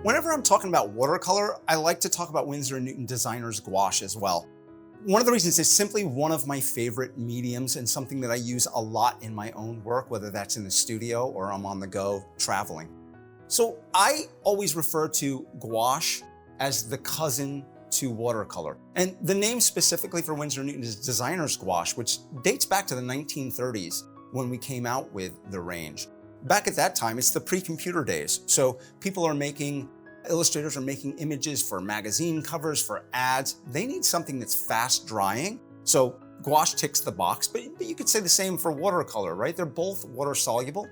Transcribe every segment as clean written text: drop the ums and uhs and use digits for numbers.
Whenever I'm talking about watercolor, I like to talk about Winsor Newton Designers Gouache as well. One of the reasons it's simply one of my favorite mediums and something that I use a lot in my own work, whether that's in the studio or I'm on the go traveling. So I always refer to gouache as the cousin to watercolor. And the name specifically for Winsor Newton is Designers Gouache, which dates back to the 1930s when we came out with the range. Back at that time, it's the pre-computer days. So illustrators are making images for magazine covers, for ads. They need something that's fast drying. So gouache ticks the box, but you could say the same for watercolor, right? They're both water soluble.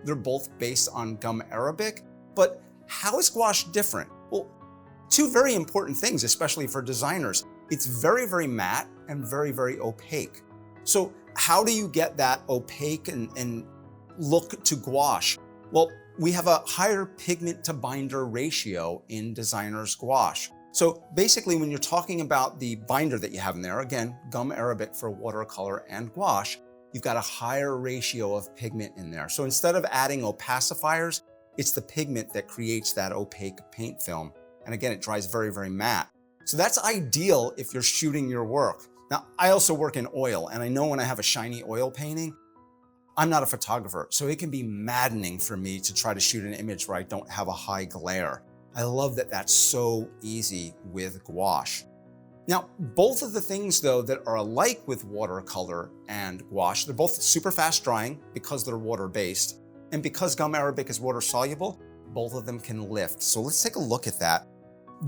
They're both based on gum arabic. But how is gouache different? Well, two very important things, especially for designers. It's very, very matte and very, very opaque. So how do you get that opaque and look to gouache? Well, we have a higher pigment-to-binder ratio in Designers Gouache. So basically, when you're talking about the binder that you have in there, again, gum arabic for watercolor and gouache, you've got a higher ratio of pigment in there. So instead of adding opacifiers, it's the pigment that creates that opaque paint film. And again, it dries very, very matte. So that's ideal if you're shooting your work. Now, I also work in oil, and I know when I have a shiny oil painting, I'm not a photographer, so it can be maddening for me to try to shoot an image where I don't have a high glare. I love that that's so easy with gouache. Now, both of the things though that are alike with watercolor and gouache, they're both super fast drying because they're water-based, and because gum arabic is water soluble, both of them can lift. So let's take a look at that.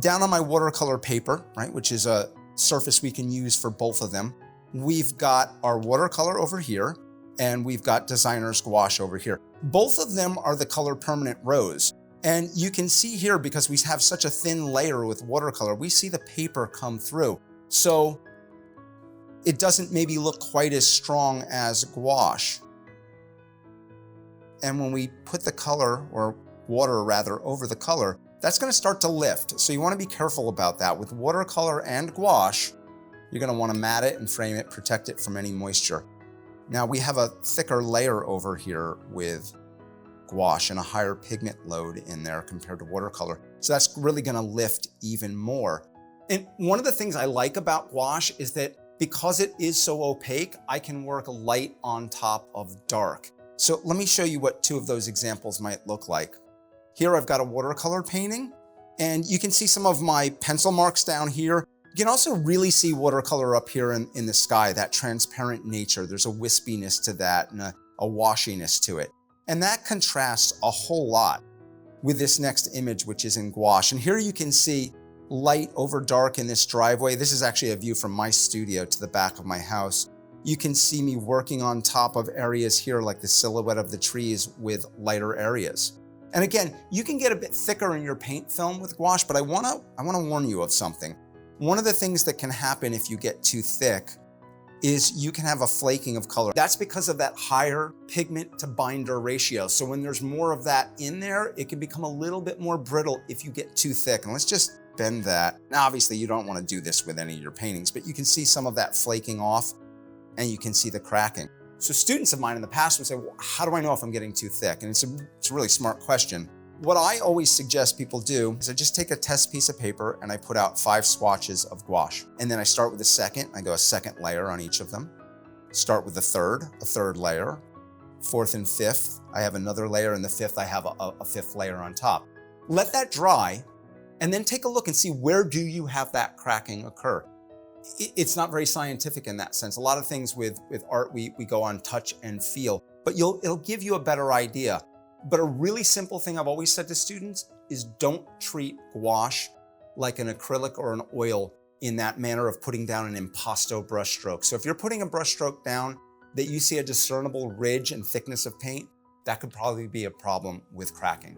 Down on my watercolor paper, right, which is a surface we can use for both of them, we've got our watercolor over here, and we've got Designers Gouache over here. Both of them are the color permanent rose. And you can see here, because we have such a thin layer with watercolor, we see the paper come through. So it doesn't maybe look quite as strong as gouache. And when we put the color, or water rather, over the color, that's gonna start to lift. So you wanna be careful about that. With watercolor and gouache, you're gonna wanna mat it and frame it, protect it from any moisture. Now we have a thicker layer over here with gouache and a higher pigment load in there compared to watercolor. So that's really gonna lift even more. And one of the things I like about gouache is that because it is so opaque, I can work light on top of dark. So let me show you what two of those examples might look like. Here I've got a watercolor painting, and you can see some of my pencil marks down here. You can also really see watercolor up here in the sky, that transparent nature. There's a wispiness to that and a washiness to it. And that contrasts a whole lot with this next image, which is in gouache. And here you can see light over dark in this driveway. This is actually a view from my studio to the back of my house. You can see me working on top of areas here like the silhouette of the trees with lighter areas. And again, you can get a bit thicker in your paint film with gouache, but I wanna warn you of something. One of the things that can happen if you get too thick is you can have a flaking of color. That's because of that higher pigment to binder ratio. So when there's more of that in there, it can become a little bit more brittle if you get too thick. And let's just bend that. Now, obviously you don't want to do this with any of your paintings, but you can see some of that flaking off and you can see the cracking. So students of mine in the past would say, well, how do I know if I'm getting too thick? And it's a really smart question. What I always suggest people do is I just take a test piece of paper and I put out 5 swatches of gouache. And then I start with a second, I go a second layer on each of them. Start with a third layer. 4th and 5th, I have another layer, and the 5th, I have a 5th layer on top. Let that dry, and then take a look and see where do you have that cracking occur. It's not very scientific in that sense. A lot of things with art, we go on touch and feel, but it'll give you a better idea. But a really simple thing I've always said to students is don't treat gouache like an acrylic or an oil in that manner of putting down an impasto brush stroke. So if you're putting a brush stroke down that you see a discernible ridge and thickness of paint, that could probably be a problem with cracking.